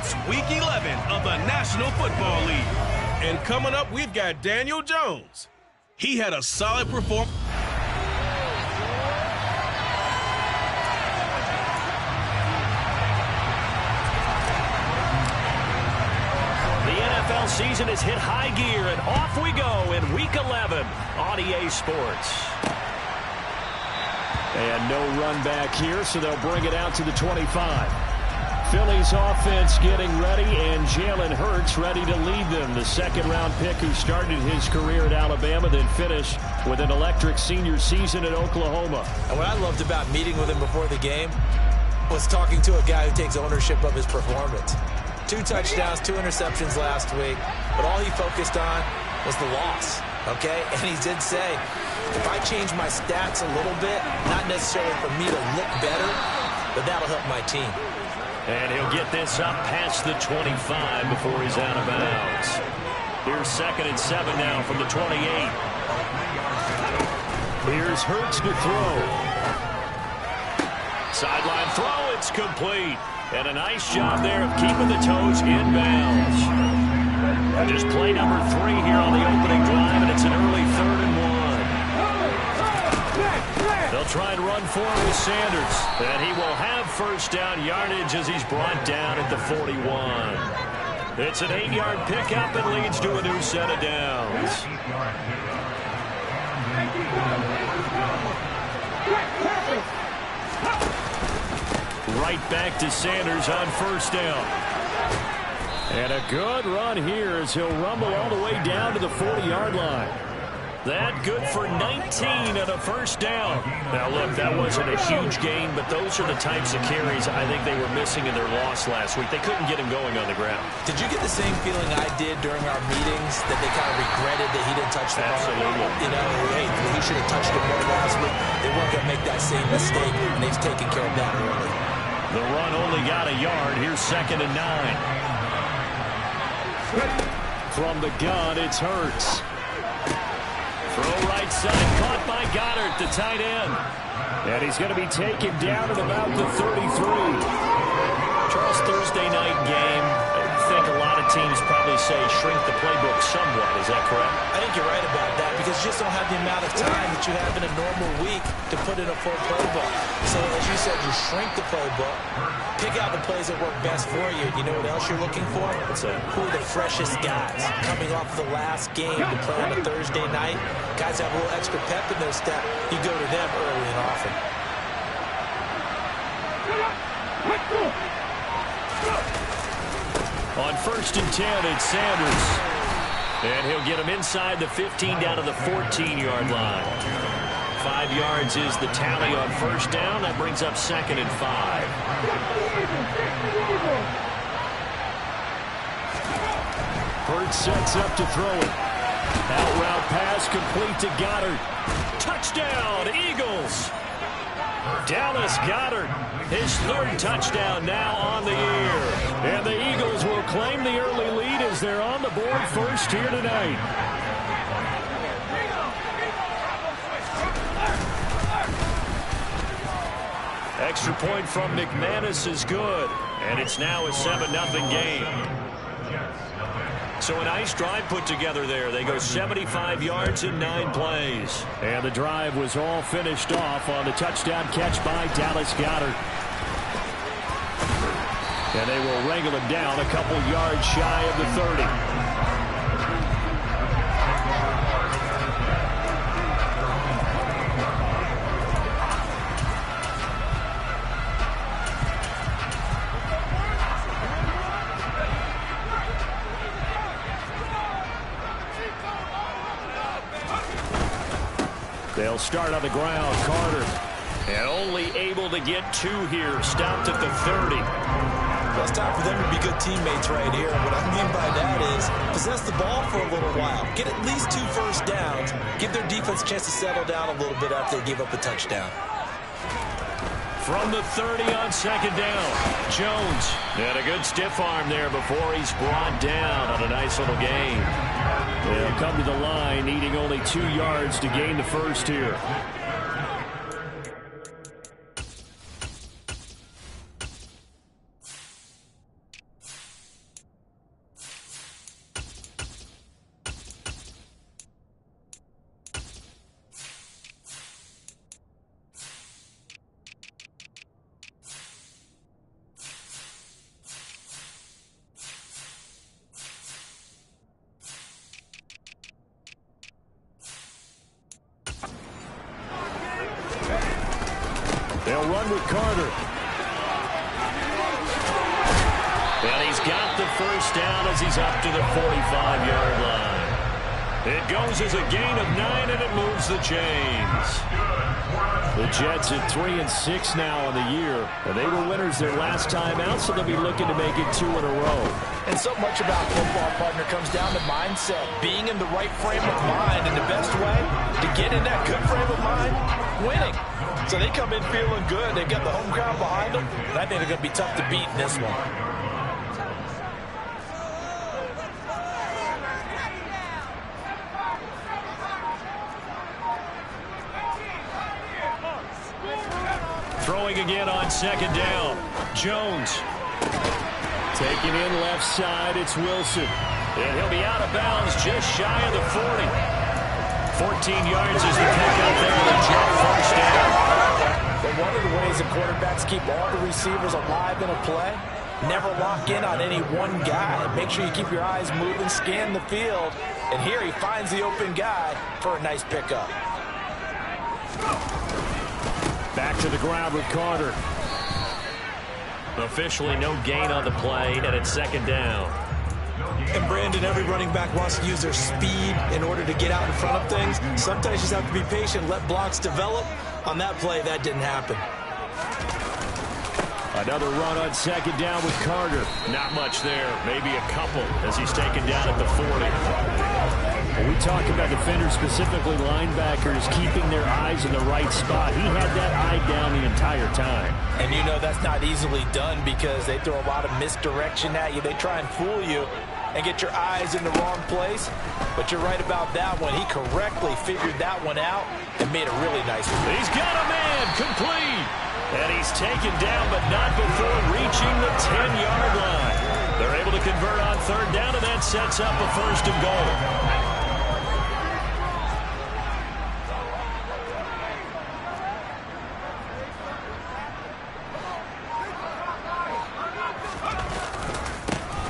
It's Week 11 of the National Football League. And coming up, we've got Daniel Jones. He had a solid performance. NFL season has hit high gear, and off we go in Week 11 on EA Sports. And no run back here, so they'll bring it out to the 25. Philly's offense getting ready, and Jalen Hurts ready to lead them. The second-round pick who started his career at Alabama, then finished with an electric senior season at Oklahoma. And what I loved about meeting with him before the game was talking to a guy who takes ownership of his performance. 2 touchdowns, 2 interceptions last week, but all he focused on was the loss, okay? And he did say, if I change my stats a little bit, not necessarily for me to look better, but that'll help my team. And he'll get this up past the 25 before he's out of bounds. Here's 2nd and 7 now from the 28. Here's Hurts to throw. Sideline throw, it's complete. And a nice job there of keeping the toes in bounds. Just play number 3 here on the opening drive, and it's an early 3rd and 1. They'll try and run for it with Sanders. And he will have first down yardage as he's brought down at the 41. It's an 8-yard pickup and leads to a new set of downs. Right back to Sanders on first down. And a good run here as he'll rumble all the way down to the 40-yard line. That good for 19 and a first down. Now, look, that wasn't a huge gain, but those are the types of carries I think they were missing in their loss last week. They couldn't get him going on the ground. Did you get the same feeling I did during our meetings, that they kind of regretted that he didn't touch the ball? Absolutely. You know, hey, he should have touched it more last week. They weren't going to make that same mistake, and they've taken care of that early. The run only got a yard. Here's 2nd and 9. From the gun, it's Hurts. Throw right side, caught by Goddard, the tight end. And he's going to be taken down at about the 33. Charles, Thursday night game, I think a lot of teams probably say shrink the playbook somewhat. Is that correct? I think you're right about that, because you just don't have the amount of time that you have in a normal week to put in a full playbook. So, as you said, you shrink the playbook, pick out the plays that work best for you. You know what else you're looking for? What's that? Who are the freshest guys coming off the last game to play on a Thursday night? Guys have a little extra pep in their step. You go to them early and often. On 1st and 10, it's Sanders. And he'll get him inside the 15 down to the 14-yard line. 5 yards is the tally on first down. That brings up 2nd and 5. Hurts sets up to throw it. Out route pass complete to Goddard. Touchdown, Eagles. Dallas Goedert, his 3rd touchdown now on the year. And the Eagles will claim the early lead as they're on the board first here tonight. Extra point from McManus is good. And it's now a 7-0 game. So a nice drive put together there. They go 75 yards in 9 plays. And the drive was all finished off on the touchdown catch by Dallas Goedert. And they will wrangle him down a couple yards shy of the 30. They'll start on the ground. Carter. And only able to get 2 here. Stopped at the 30. Well, it's time for them to be good teammates right here. What I mean by that is possess the ball for a little while. Get at least 2 first downs. Give their defense a chance to settle down a little bit after they give up a touchdown. From the 30 on 2nd down. Jones. And a good stiff arm there before he's brought down on a nice little gain. They'll come to the line, needing only 2 yards to gain the first here. They'll run with Carter. And he's got the first down as he's up to the 45-yard line. It goes as a gain of 9, and it moves the chains. The Jets at 3-6 now on the year. And they were winners their last time out, so they'll be looking to make it 2 in a row. And so much about football, partner, comes down to mindset. Being in the right frame of mind. And the best way to get in that good frame of mind, winning. So they come in feeling good. They've got the home crowd behind them. And I think they're going to be tough to beat in this one. Throwing again on second down. Jones. Taking in left side, it's Wilson. And he'll be out of bounds just shy of the 40. 14 yards is the pickup there. The Jet first down. But one of the ways that quarterbacks keep all the receivers alive in a play, never lock in on any one guy. Make sure you keep your eyes moving, scan the field. And here he finds the open guy for a nice pickup. Back to the ground with Carter. Officially no gain on the play, and it's second down. And Brandon, every running back wants to use their speed in order to get out in front of things. Sometimes you just have to be patient, let blocks develop. On that play, that didn't happen. Another run on second down with Carter. Not much there, maybe a couple as he's taken down at the 40. When we talk about defenders, specifically linebackers, keeping their eyes in the right spot, he had that eye down the entire time. And you know that's not easily done because they throw a lot of misdirection at you. They try and fool you and get your eyes in the wrong place. But you're right about that one. He correctly figured that one out and made a really nice one. He's got a man, complete. And he's taken down, but not before reaching the 10-yard line. They're able to convert on third down, and that sets up a first and goal.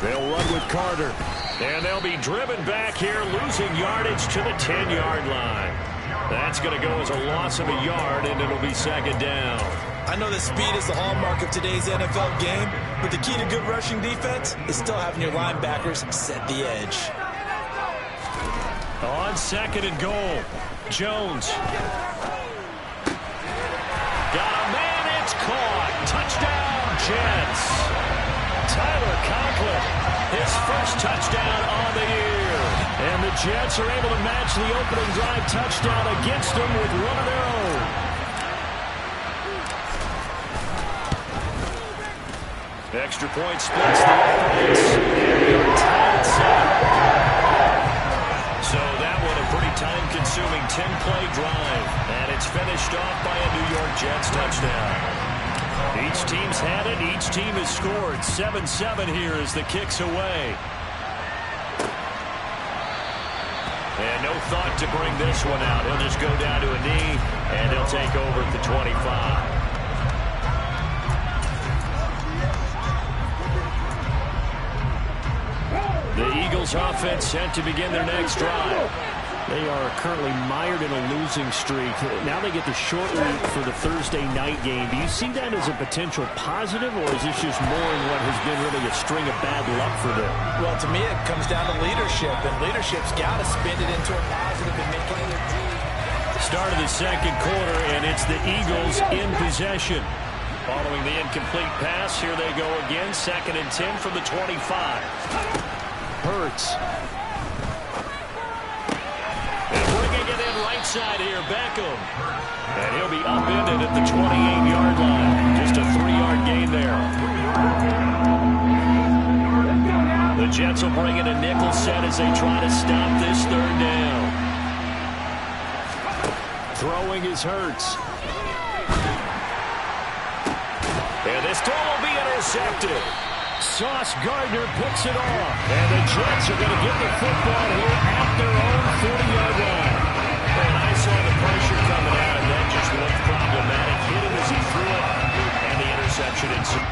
They'll run with Carter. And they'll be driven back here, losing yardage to the 10-yard line. That's going to go as a loss of a yard, and it'll be second down. I know that speed is the hallmark of today's NFL game, but the key to good rushing defense is still having your linebackers set the edge. On second and goal, Jones. Got a man, it's caught. Touchdown, Jets. Tyler Conklin, his first touchdown on the year. And the Jets are able to match the opening drive touchdown against them with one of their own. Extra point splits the offense. And they're tied at 7. So that one a pretty time-consuming 10-play drive. And it's finished off by a New York Jets touchdown. Each team's had it. Each team has scored. 7-7 here as the kick's away. And no thought to bring this one out. He'll just go down to a knee, and he'll take over at the 25. The Eagles offense set to begin their next drive. They are currently mired in a losing streak. Now they get the short week for the Thursday night game. Do you see that as a potential positive, or is this just more in what has been really a string of bad luck for them? Well, to me, it comes down to leadership, and leadership's got to spin it into a positive and make it. Start of the second quarter, and it's the Eagles in possession. Following the incomplete pass, here they go again. 2nd and 10 from the 25. Hurts. And bringing it in right side here, Beckham. And he'll be upended at the 28-yard line. Just a 3-yard gain there. The Jets will bring in a nickel set as they try to stop this third down. Throwing is Hurts. And this throw will be intercepted. Sauce Gardner picks it off. And the Jets are going to get the football here at their own 40-yard line. And I saw the pressure coming out, and that just looked problematic. Hit him as he threw it, and the interception ensued.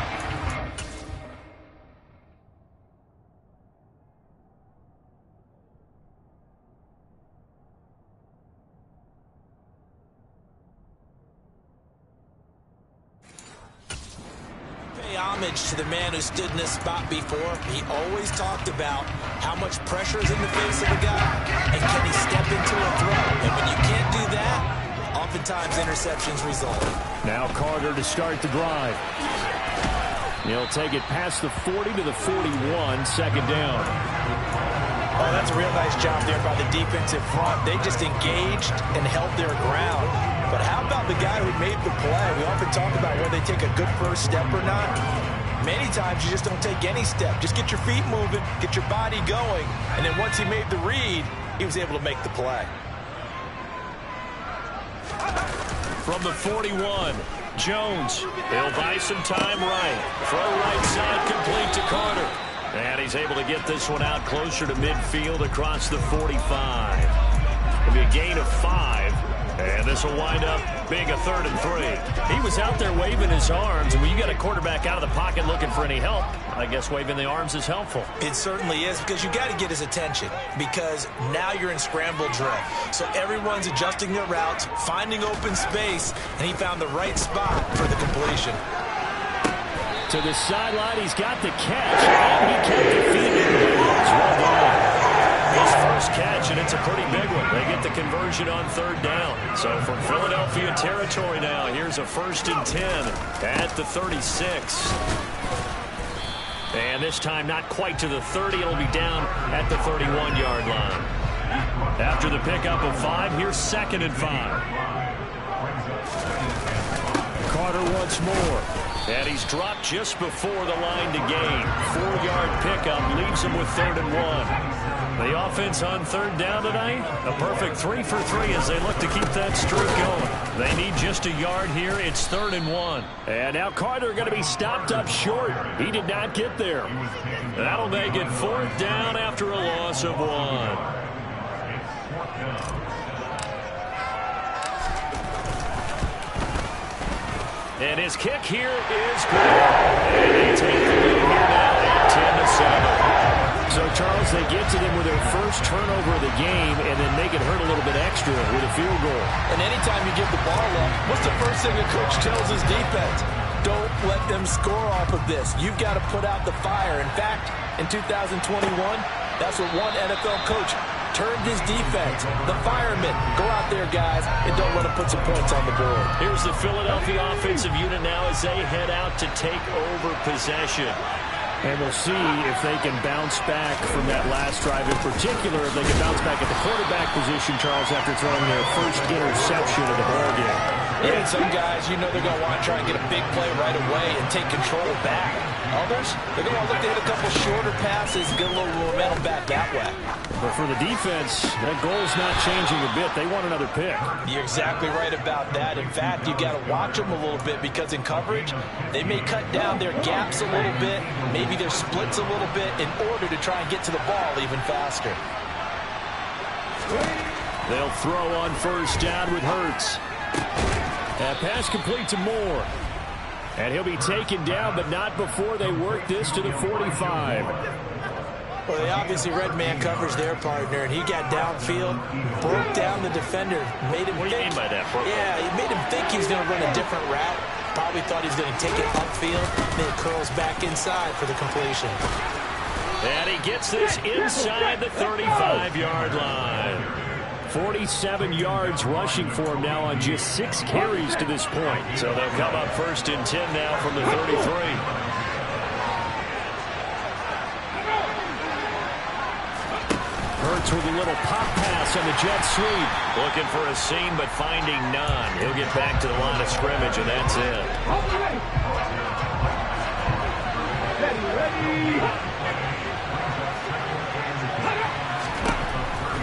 homage to the man who stood in this spot before. He always talked about how much pressure is in the face of a guy, and can he step into a throw. And when you can't do that, oftentimes interceptions result. Now Carter to start the drive. He'll take it past the 40 to the 41, second down. Oh, that's a real nice job there by the defensive front. They just engaged and held their ground. But how about the guy who made the play? We often talk about whether they take a good first step or not. Many times you just don't take any step. Just get your feet moving, get your body going, and then once he made the read, he was able to make the play. From the 41, Jones. He'll buy some time right. Throw right side complete to Carter. And he's able to get this one out closer to midfield across the 45. It'll be a gain of 5. And this will wind up being a 3rd and 3. He was out there waving his arms. And when you got a quarterback out of the pocket looking for any help, I guess waving the arms is helpful. It certainly is, because you got to get his attention, because now you're in scramble drill. So everyone's adjusting their routes, finding open space, and he found the right spot for the completion. To the sideline, he's got the catch, and he kept it feeding. Well done. His first catch, and it's a pretty big one. They get the conversion on 3rd down. So from Philadelphia territory now, here's a 1st and 10 at the 36. And this time not quite to the 30. It'll be down at the 31-yard line. After the pickup of 5, here's 2nd and 5. Carter once more. And he's dropped just before the line to gain. 4-yard pickup leaves him with 3rd and 1. The offense on 3rd down tonight, a perfect 3 for 3 as they look to keep that streak going. They need just a yard here. It's 3rd and 1. And now Carter going to be stopped up short. He did not get there. That'll make it 4th down after a loss of 1. And his kick here is good. And they take the lead here now at 10-7. So, Charles, they get to them with their first turnover of the game and then make it hurt a little bit extra with a field goal. And anytime you give the ball up, what's the first thing a coach tells his defense? Don't let them score off of this. You've got to put out the fire. In fact, in 2021, that's what one NFL coach turned his defense. The firemen. Go out there, guys, and don't let them put some points on the board. Here's the Philadelphia offensive unit now as they head out to take over possession. And we'll see if they can bounce back from that last drive. In particular, if they can bounce back at the quarterback position, Charles, after throwing their first interception of the ballgame. Yeah, and some guys, you know they're going to want to try and get a big play right away and take control back. Others, they're going to look to hit a couple shorter passes and get a little momentum back that way. But for the defense, that goal's not changing a bit. They want another pick. You're exactly right about that. In fact, you've got to watch them a little bit, because in coverage, they may cut down their gaps a little bit, maybe their splits a little bit, in order to try and get to the ball even faster. They'll throw on 1st down with Hurts. That pass complete to Moore. And he'll be taken down, but not before they work this to the 45. Well, they obviously read man coverage their partner, and he got downfield, broke down the defender, made him What do you mean by that? Yeah, he made him think he was going to run a different route. Probably thought he was going to take it upfield, then it curls back inside for the completion. And he gets this inside the 35-yard line. 47 yards rushing for him now on just 6 carries to this point. So they'll come up 1st and 10 now from the 33. Hurts with a little pop pass on the jet sweep. Looking for a seam, but finding none. He'll get back to the line of scrimmage, and that's it.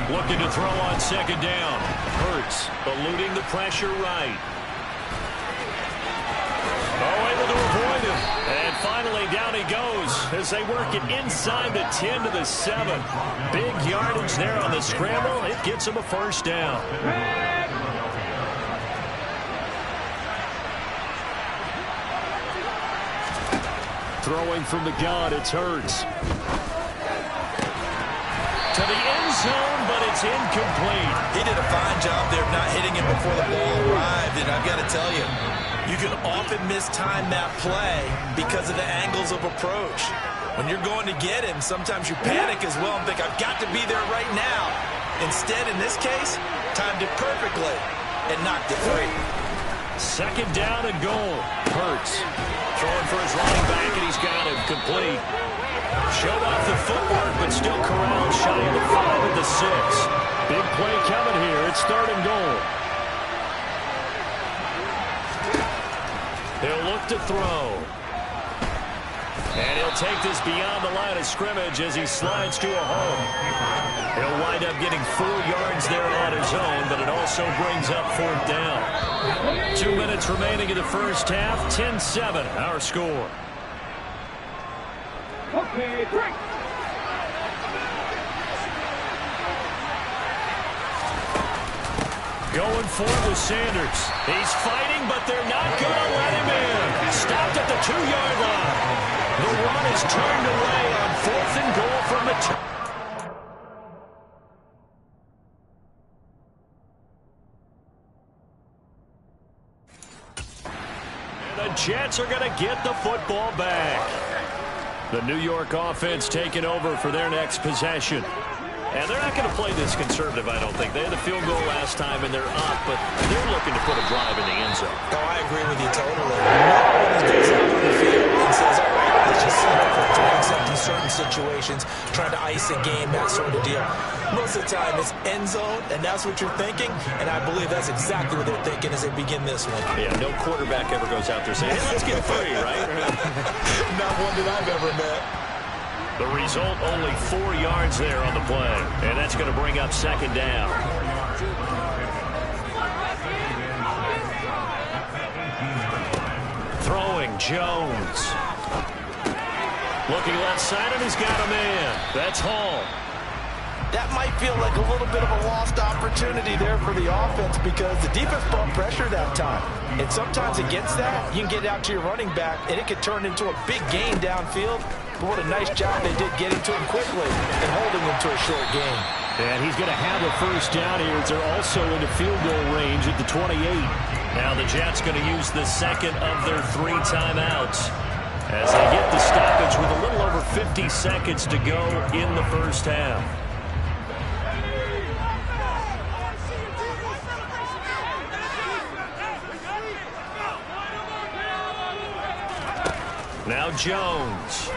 Looking to throw on 2nd down. Hurts eluding the pressure right. Oh, able to avoid him. And finally down he goes as they work it inside the 10 to the 7. Big yardage there on the scramble. It gets him a 1st down. Throwing from the gun, it's Hurts. To the end zone, but it's incomplete. He did a fine job there of not hitting him before the ball arrived, and I've got to tell you, You can often mistime that play because of the angles of approach. When you're going to get him, sometimes you panic as well and think, I've got to be there right now. Instead, in this case, timed it perfectly and knocked it free. Second down and goal. Hurts throwing for his running back, and he's got him complete. Showed off the footwork, but still corralled shy of the 5 at the 6. Big play coming here. It's third and goal. He'll look to throw. And he'll take this beyond the line of scrimmage as he slides to a home. He'll wind up getting 4 yards there on his own, but it also brings up fourth down. 2 minutes remaining in the first half. 10-7, our score. Okay, break. Going for it with Sanders. He's fighting, but they're not going to let him in. Stopped at the 2-yard line. The run is turned away on 4th and goal from the and the Jets are going to get the football back. The New York offense taking over for their next possession. And they're not going to play this conservative, I don't think. They had the field goal last time, and they're up, but they're looking to put a drive in the end zone. Oh, I agree with you totally. No one goes out on the field and says, all right, let's just set up for 20 seconds in certain situations, trying to ice a game, that sort of deal. Most of the time, it's end zone, and that's what you're thinking, and I believe that's exactly what they're thinking as they begin this one. Yeah, no quarterback ever goes out there saying, hey, let's get free, right? Not one that I've ever met. The result, only 4 yards there on the play. And that's going to bring up second down. Throwing, Jones. Looking left side, and he's got a man. That's Hall. That might feel like a little bit of a lost opportunity there for the offense because the defense brought pressure that time. And sometimes against that, you can get out to your running back, and it could turn into a big gain downfield. But what a nice job they did getting to him quickly and holding him to a short gain. And he's going to have a first down here. They're also into field goal range at the 28. Now the Jets going to use the second of their 3 timeouts as they get the stoppage with a little over 50 seconds to go in the first half. Now Jones.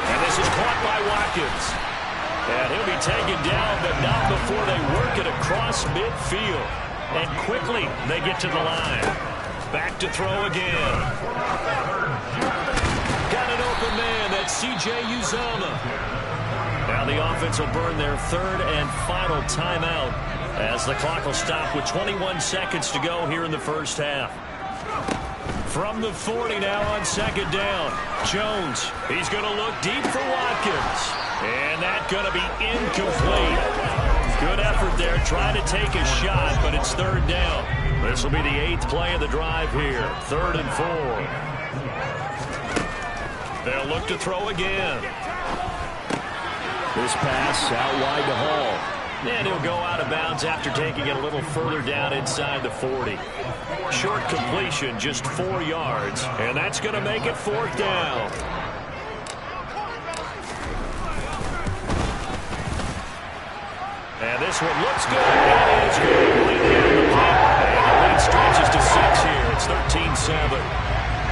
And this is caught by Watkins. And he'll be taken down, but not before they work it across midfield. And quickly they get to the line. Back to throw again. Got an open man. That's C.J. Uzomah. Now the offense will burn their 3rd and final timeout as the clock will stop with 21 seconds to go here in the first half. From the 40 now on second down. Jones, he's going to look deep for Watkins. And that's going to be incomplete. Good effort there, trying to take a shot, but it's 3rd down. This will be the 8th play of the drive here. 3rd and 4. They'll look to throw again. This pass out wide to Hall. And he'll go out of bounds after taking it a little further down inside the 40. Short completion, just 4 yards. And that's going to make it 4th down. And this one looks good. It is good. Late down the pipe. And the lead stretches to 6 here. It's 13-7.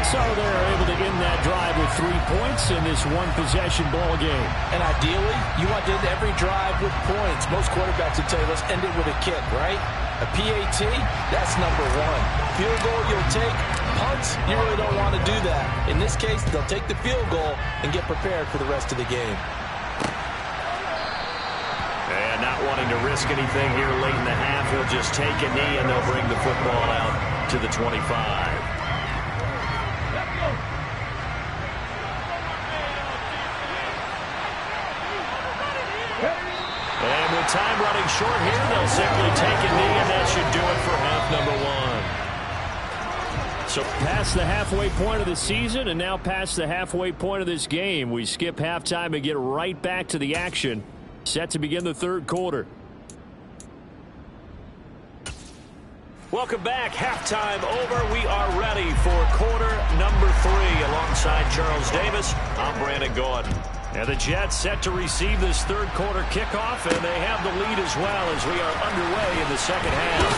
So they're able to end that drive with 3 points in this one-possession ball game. And ideally, you want to end every drive with points. Most quarterbacks would tell you, let's end it with a kick, right? A PAT, that's number 1. Field goal you'll take. Punts, you really don't want to do that. In this case, they'll take the field goal and get prepared for the rest of the game. And not wanting to risk anything here late in the half, he'll just take a knee and they'll bring the football out to the 25. And with time running short here, they'll simply take a knee, and that should do it for half number 1. So past the halfway point of the season and now past the halfway point of this game, we skip halftime and get right back to the action. Set to begin the 3rd quarter. Welcome back. Halftime over. We are ready for quarter number 3. Alongside Charles Davis, I'm Brandon Gordon. And the Jets set to receive this third quarter kickoff, and they have the lead as well as we are underway in the second half.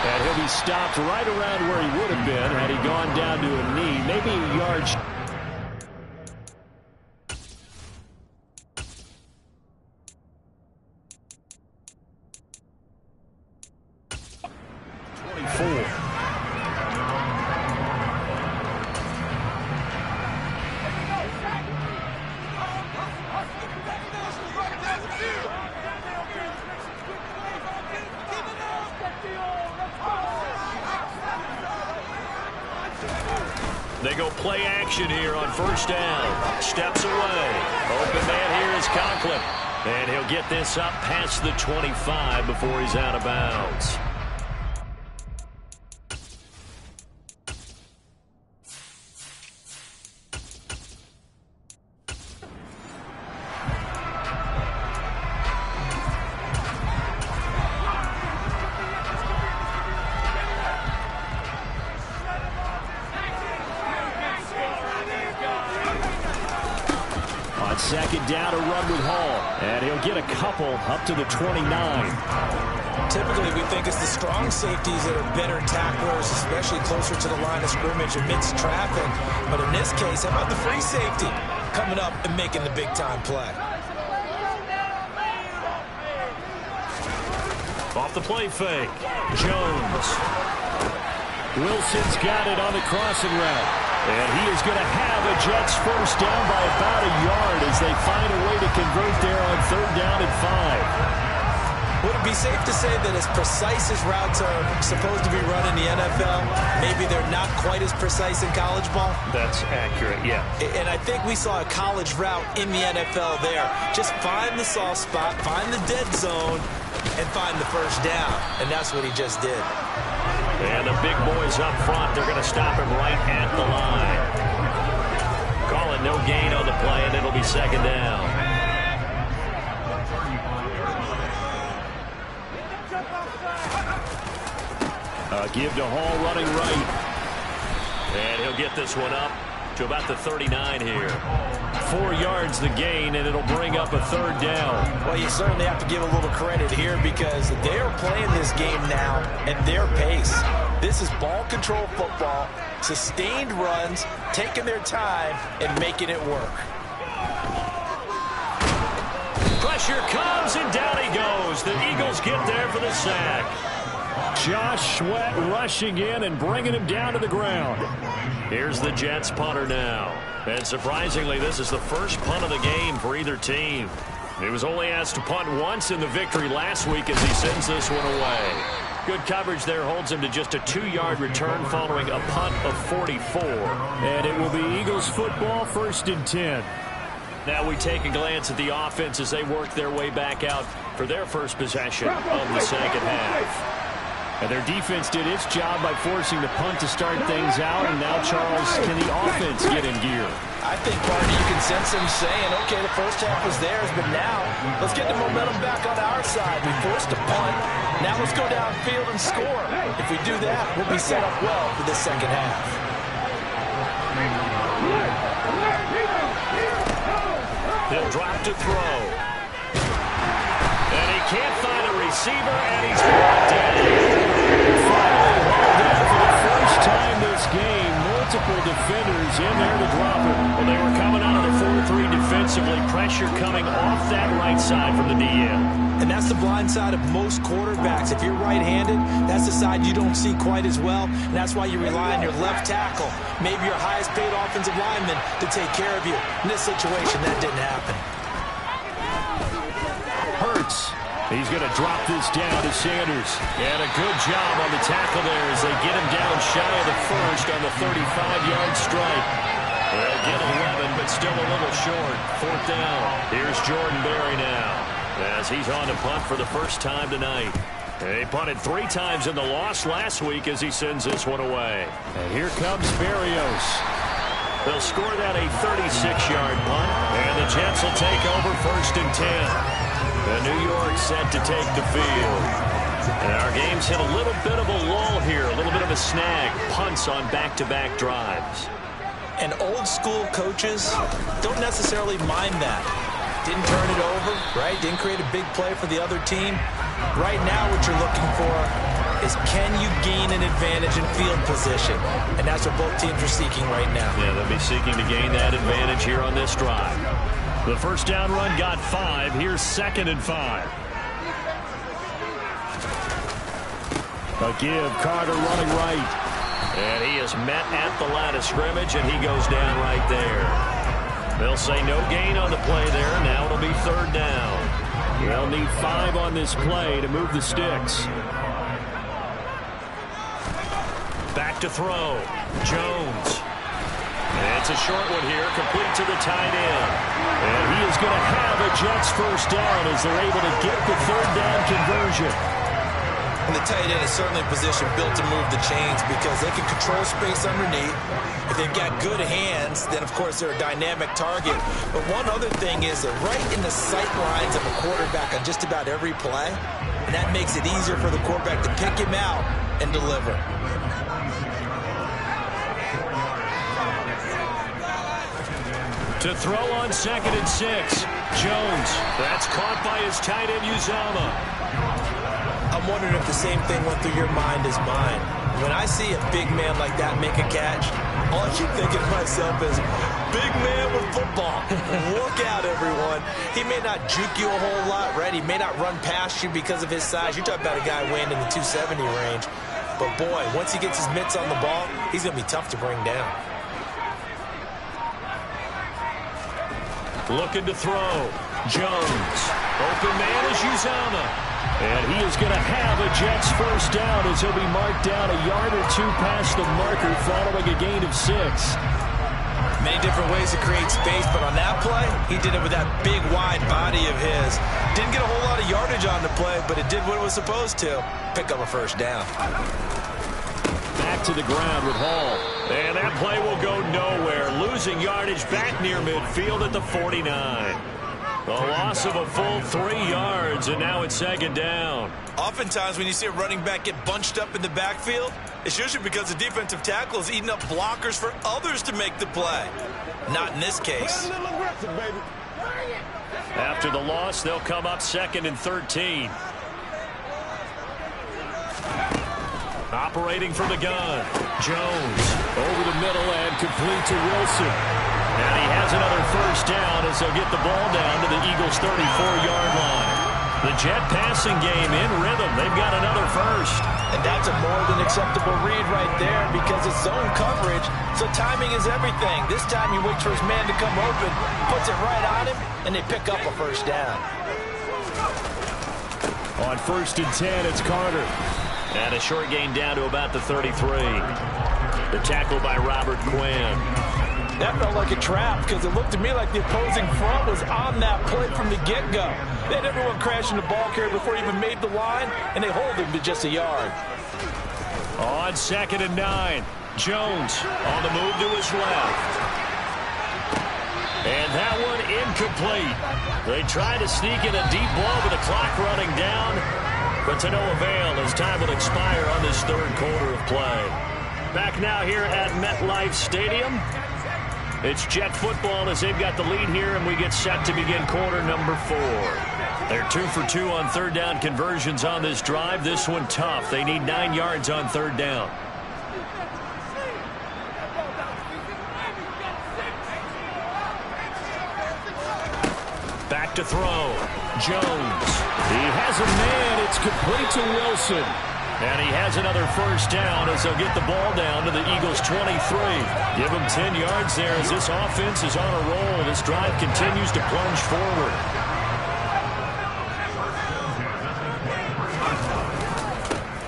And he'll be stopped right around where he would have been had he gone down to a knee, maybe a yard. 24. They go play action here on first down. Steps away. Open man here is Conklin. And he'll get this up past the 25 before he's out of bounds. Second down to run with Hall. And he'll get a couple up to the 29. Typically, we think it's the strong safeties that are better tacklers, especially closer to the line of scrimmage amidst traffic. But in this case, how about the free safety coming up and making the big-time play? Off the play fake. Jones. Wilson's got it on the crossing route. And he is going to have a Jets first down by about a yard as they find a way to convert there on third down and 5. Would it be safe to say that as precise as routes are supposed to be run in the NFL, maybe they're not quite as precise in college ball? That's accurate, yeah. And I think we saw a college route in the NFL there. Just find the soft spot, find the dead zone, and find the first down. And that's what he just did. And the big boys up front, they're going to stop him right at the line. Call it no gain on the play, and it'll be second down. Give to Hall running right. And he'll get this one up to about the 39 here. 4 yards the gain, and it'll bring up a third down. Well, you certainly have to give a little credit here because they're playing this game now at their pace. This is ball control football, sustained runs, taking their time, and making it work. Pressure comes, and down he goes. The Eagles get there for the sack. Josh Sweat rushing in and bringing him down to the ground. Here's the Jets punter now. And surprisingly, this is the first punt of the game for either team. He was only asked to punt once in the victory last week as he sends this one away. Good coverage there holds him to just a 2-yard return following a punt of 44. And it will be Eagles football, 1st and 10. Now we take a glance at the offense as they work their way back out for their first possession of the second half. And their defense did its job by forcing the punt to start things out. And now, Charles, can the offense get in gear? I think, Barney, you can sense them saying, okay, the first half was theirs, but now let's get the momentum back on our side. We forced a punt. Now let's go downfield and score. If we do that, we'll be set up well for the second half. He'll drop to throw. And he can't find a receiver, and he's brought down. Finally hauled in for the first time this game. Multiple defenders in there to drop him. Well, they were coming out of the 4-3 defensively. Pressure coming off that right side from the DN. And that's the blind side of most quarterbacks. If you're right-handed, that's the side you don't see quite as well. And that's why you rely on your left tackle, maybe your highest-paid offensive lineman, to take care of you. In this situation, that didn't happen. Hurts. He's going to drop this down to Sanders. And a good job on the tackle there as they get him down shy of the first on the 35-yard strike. They'll get 11, but still a little short. 4th down. Here's Jordan Berry now as he's on to punt for the first time tonight. He punted 3 times in the loss last week as he sends this one away. And here comes Berrios. They'll score that a 36-yard punt, and the Jets will take over 1st and 10. And New York set to take the field. And our game's hit a little bit of a lull here, a little bit of a snag. Punts on back-to-back drives. And old-school coaches don't necessarily mind that. Didn't turn it over, right? Didn't create a big play for the other team. Right now what you're looking for is can you gain an advantage in field position? And that's what both teams are seeking right now. Yeah, they'll be seeking to gain that advantage here on this drive. The first down run got 5. Here's 2nd and 5. A give, Carter running right. And he is met at the line of scrimmage, and he goes down right there. They'll say no gain on the play there. Now it'll be 3rd down. They'll need 5 on this play to move the sticks. Back to throw. Jones. And it's a short one here, complete to the tight end. And he is going to have a Jets first down as they're able to get the 3rd down conversion. And the tight end is certainly a position built to move the chains because they can control space underneath. If they've got good hands, then, of course, they're a dynamic target. But one other thing is they're right in the sight lines of a quarterback on just about every play. And that makes it easier for the quarterback to pick him out and deliver. To throw on 2nd and 6. Jones. That's caught by his tight end, Uzomah. I'm wondering if the same thing went through your mind as mine. When I see a big man like that make a catch, all I keep thinking to myself is, big man with football. Look out, everyone. He may not juke you a whole lot, right? He may not run past you because of his size. You're talking about a guy weighing in the 270 range. But, boy, once he gets his mitts on the ball, he's going to be tough to bring down. Looking to throw. Jones. Open man is Uzomah. And he is going to have a Jets first down as he'll be marked down a yard or 2 past the marker following a gain of 6. Many different ways to create space, but on that play, he did it with that big, wide body of his. Didn't get a whole lot of yardage on the play, but it did what it was supposed to. Pick up a first down. Back to the ground with Hall. And that play will go nowhere. Losing yardage back near midfield at the 49. A loss of a full 3 yards, and now it's 2nd down. Oftentimes when you see a running back get bunched up in the backfield, it's usually because the defensive tackle is eating up blockers for others to make the play. Not in this case. After the loss, they'll come up 2nd and 13. Operating from the gun. Jones over the middle and complete to Wilson. And he has another first down as they'll get the ball down to the Eagles' 34-yard line. The Jet passing game in rhythm. They've got another first. And that's a more than acceptable read right there because it's zone coverage, so timing is everything. This time he waits for his man to come open, puts it right on him, and they pick up a first down. On 1st and 10, it's Carter. And a short gain down to about the 33. The tackle by Robert Quinn. That felt like a trap because it looked to me like the opposing front was on that play from the get-go. They had everyone crashing the ball carrier before he even made the line, and they hold him to just a yard. On 2nd and 9, Jones on the move to his left. And that one incomplete. They tried to sneak in a deep ball with the clock running down, but to no avail as time will expire on this 3rd quarter of play. Back now here at MetLife Stadium. It's Jet football as they've got the lead here, and we get set to begin quarter number 4. They're 2 for 2 on 3rd down conversions on this drive. This one tough. They need 9 yards on 3rd down. Back to throw. Jones. He has a man. It's complete to Wilson. And he has another first down as they'll get the ball down to the Eagles' 23. Give them 10 yards there as this offense is on a roll. This drive continues to plunge forward.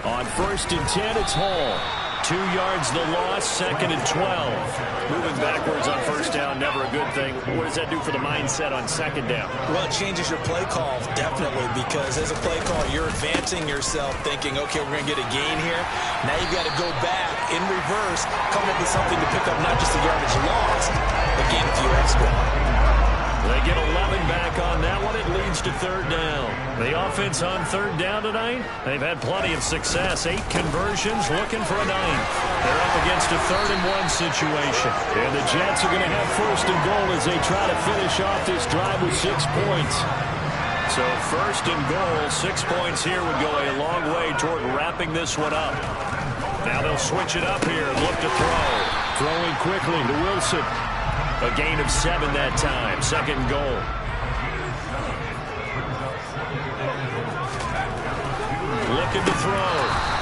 On 1st and 10, it's Hall. 2 yards the loss, 2nd and 12. Moving backwards on 1st down, never a good thing. What does that do for the mindset on 2nd down? Well, it changes your play call, definitely, because as a play call, you're advancing yourself thinking, okay, we're going to get a gain here. Now you've got to go back in reverse, come up with something to pick up not just the yardage lost, but gain a few extra. They get 11 back on that one. It leads to third down. The offense on third down tonight, they've had plenty of success. 8 conversions, looking for a 9th. They're up against a 3rd-and-1 situation. And the Jets are going to have 1st and goal as they try to finish off this drive with 6 points. So 1st and goal, 6 points here would go a long way toward wrapping this one up. Now they'll switch it up here, look to throw. Throwing quickly to Wilson. A gain of 7 that time, 2nd goal. Looking to throw.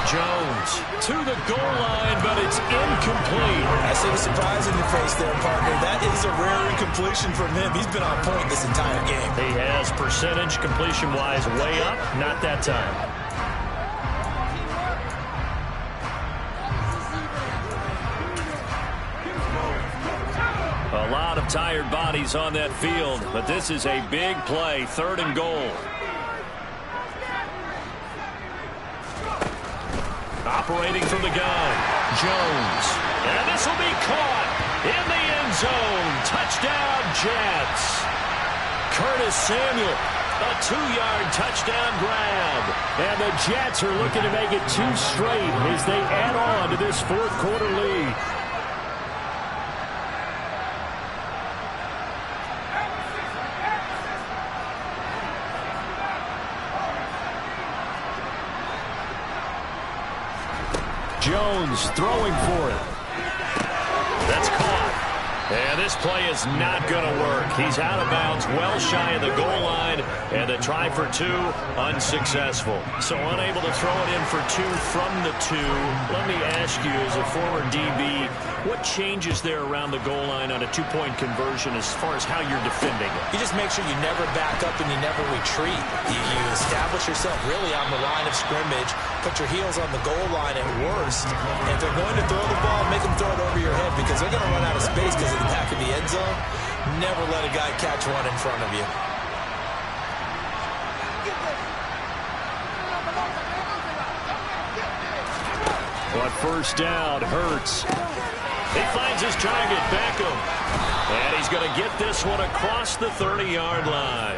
Jones to the goal line, but it's incomplete. I see the surprise in your face there, partner. That is a rare incompletion from him. He's been on point this entire game. He has percentage completion-wise way up, not that time. A lot of tired bodies on that field, but this is a big play, 3rd and goal. Operating from the gun, Jones. And this will be caught in the end zone. Touchdown, Jets. Curtis Samuel, a 2-yard touchdown grab. And the Jets are looking to make it 2 straight as they add on to this 4th-quarter lead. Jones throwing for it. That's caught. And this play is not going to work. He's out of bounds, well shy of the goal line, and the try for 2, unsuccessful. So unable to throw it in for 2 from the 2. Let me ask you, as a former DB, what changes there around the goal line on a 2-point conversion as far as how you're defending it? You just make sure you never back up and you never retreat. You establish yourself really on the line of scrimmage, put your heels on the goal line at worst. And if they're going to throw the ball, make them throw it over your head because they're going to run out of space because of the back of the end zone. Never let a guy catch one in front of you. But 1st down, Hurts. He finds his target, Beckham. And he's going to get this one across the 30-yard line.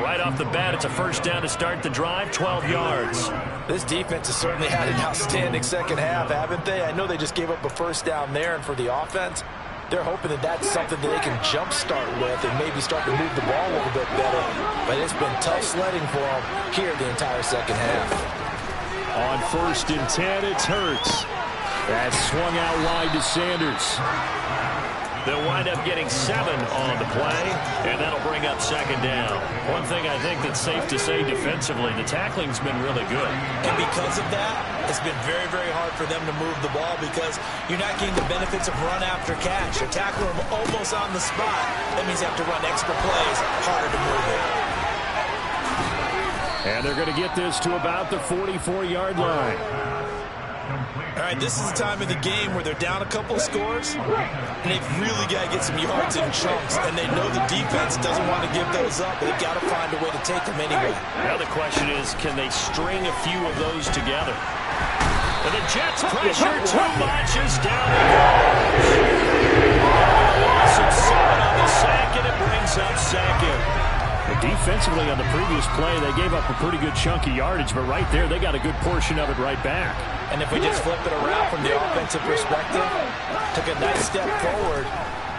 Right off the bat, it's a 1st down to start the drive, 12 yards. This defense has certainly had an outstanding second half, haven't they? I know they just gave up a 1st down there, and for the offense, they're hoping that that's something that they can jumpstart with and maybe start to move the ball a little bit better. But it's been tough sledding for them here the entire second half. On 1st and 10, it's Hurts. That's swung out wide to Sanders. They'll wind up getting 7 on the play, and that'll bring up 2nd down. One thing I think that's safe to say defensively, the tackling's been really good. And because of that, it's been very, very hard for them to move the ball because you're not getting the benefits of run after catch. You're tackling them almost on the spot. That means you have to run extra plays, harder to move it. And they're going to get this to about the 44-yard line. All right, this is the time of the game where they're down a couple of scores, and they've really got to get some yards in chunks, and they know the defense doesn't want to give those up, but they've got to find a way to take them anyway. Now the question is, can they string a few of those together? And the Jets pressure too much as down he goes. Loss of 7 on the sack, and it brings up 2nd. Defensively on the previous play, they gave up a pretty good chunk of yardage, but right there, they got a good portion of it right back. And if we just flip it around from the offensive perspective, took a nice step forward,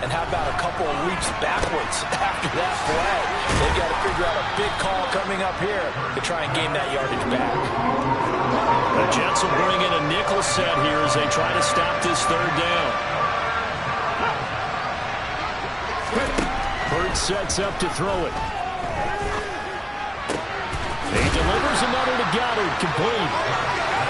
and how about a couple of leaps backwards after that play? They've got to figure out a big call coming up here to try and gain that yardage back. The Jets will bring in a nickel set here as they try to stop this 3rd down. Hurts sets up to throw it. He delivers another to Goddard, complete.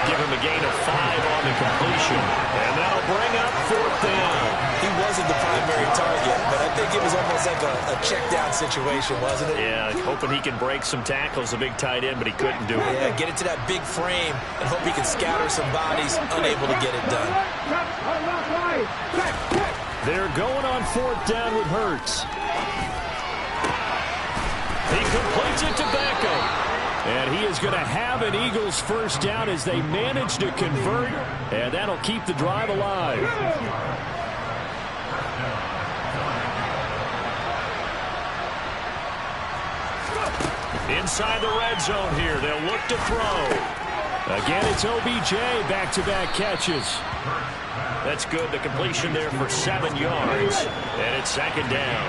Give him a gain of 5 on the completion. And that'll bring up 4th down. He wasn't the primary target, but I think it was almost like a check-down situation, wasn't it? Yeah, hoping he can break some tackles, a big tight end, but he couldn't do it. Yeah, get it to that big frame and hope he can scatter some bodies, unable to get it done. They're going on 4th down with Hurts. He completes it to Beckham. And he is going to have an Eagles 1st down as they manage to convert, and that'll keep the drive alive. Inside the red zone here. They'll look to throw. Again, it's OBJ, back-to-back catches. That's good. The completion there for 7 yards. And it's second down.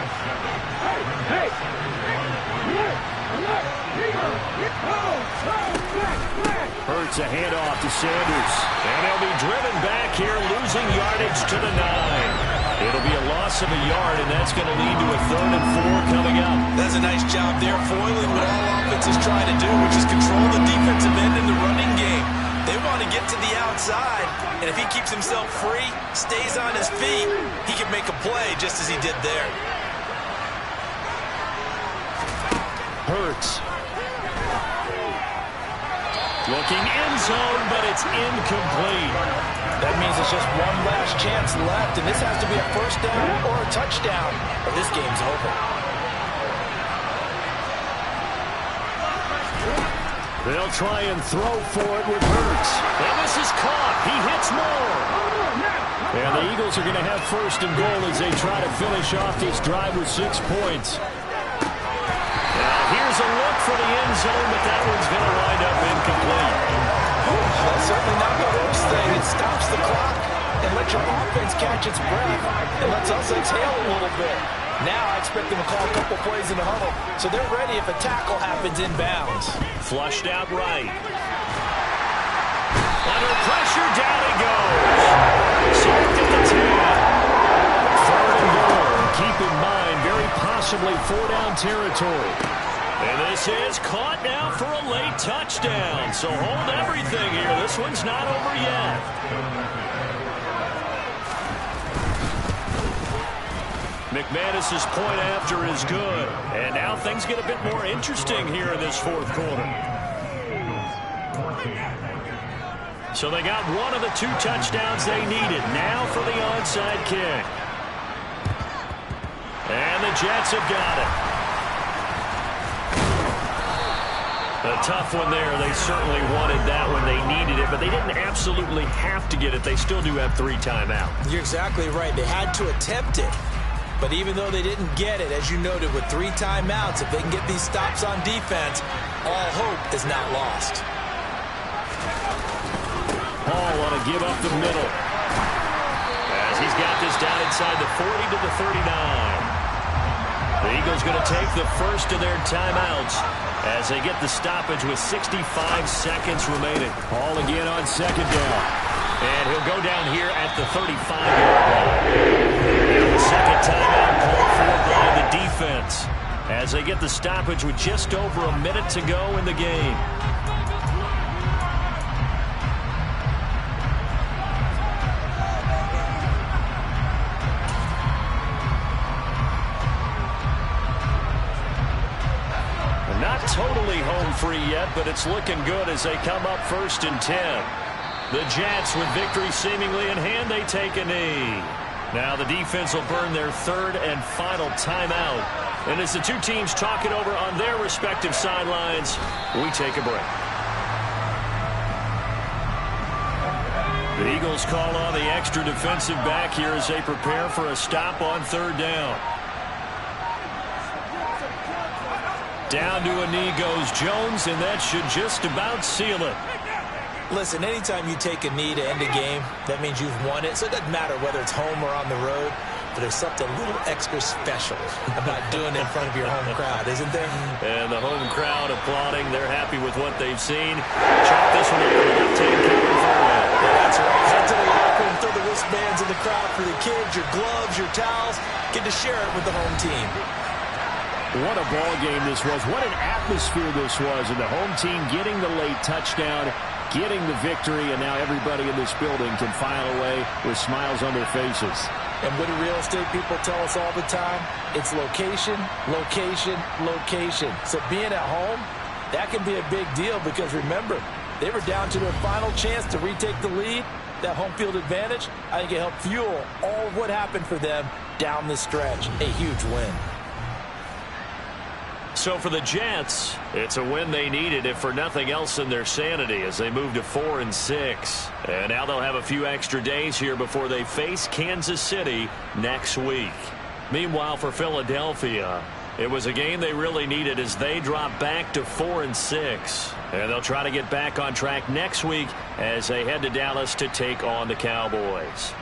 Hurts a handoff to Sanders. And they'll be driven back here, losing yardage to the 9. It'll be a loss of a yard, and that's going to lead to a 3rd and 4 coming up. That's a nice job there, foiling what all offenses try to do, which is control the defensive end in the running game. They want to get to the outside, and if he keeps himself free, stays on his feet, he can make a play just as he did there. Hurts. Looking end zone, but it's incomplete. That means it's just one last chance left, and this has to be a first down or a touchdown, or this game's over. They'll try and throw for it with Hurts. And this is caught. He hits more. And the Eagles are going to have 1st and goal as they try to finish off this drive with 6 points. Now here's a look for the end zone, but that one's going to wind up incomplete. That's certainly not the worst thing. It stops the clock and lets your offense catch its breath and lets us exhale a little bit. Now I expect them to call a couple plays in the huddle, so they're ready if a tackle happens inbounds. Flushed out right. Under pressure, down he goes. Sacked at the 10. 3rd and goal. Keep in mind, very possibly 4-down territory. And this is caught now for a late touchdown. So hold everything here. This one's not over yet. McManus's point after is good. And now things get a bit more interesting here in this 4th quarter. So they got one of the 2 touchdowns they needed. Now for the onside kick. And the Jets have got it. A tough one there. They certainly wanted that when they needed it, but they didn't absolutely have to get it. They still do have 3 timeouts. You're exactly right. They had to attempt it. But even though they didn't get it, as you noted, with 3 timeouts, if they can get these stops on defense, all hope is not lost. Hall want to give up the middle. As he's got this down inside the 40 to the 39. The Eagles going to take the first of their timeouts as they get the stoppage with 65 seconds remaining. Hall again on 2nd down. And he'll go down here at the 35-yard line. The 2nd timeout called for by the defense as they get the stoppage with just over a minute to go in the game. Not totally home free yet, but it's looking good as they come up 1st and 10. The Jets, with victory seemingly in hand, they take a knee. Now the defense will burn their 3rd and final timeout. And as the 2 teams talk it over on their respective sidelines, we take a break. The Eagles call on the extra defensive back here as they prepare for a stop on 3rd down. Down to a knee goes Jones, and that should just about seal it. Listen, anytime you take a knee to end a game, that means you've won it. So it doesn't matter whether it's home or on the road, but there's something a little extra special about doing it in front of your home crowd, isn't there? And the home crowd applauding. They're happy with what they've seen. Chalk this one up for the left-hand corner for a win. Yeah, that's right. Head to the locker room, throw the wristbands in the crowd for the kids, your gloves, your towels. Get to share it with the home team. What a ball game this was. What an atmosphere this was. And the home team getting the late touchdown, getting the victory, and now everybody in this building can file away with smiles on their faces. And what do real estate people tell us all the time? It's location, location, location. So being at home, that can be a big deal because remember, they were down to their final chance to retake the lead. That home field advantage, I think it helped fuel all of what happened for them down the stretch. A huge win. So for the Jets, it's a win they needed, if for nothing else than their sanity, as they move to 4-6. And now they'll have a few extra days here before they face Kansas City next week. Meanwhile, for Philadelphia, It was a game they really needed as they drop back to 4-6. And they'll try to get back on track next week as they head to Dallas to take on the Cowboys.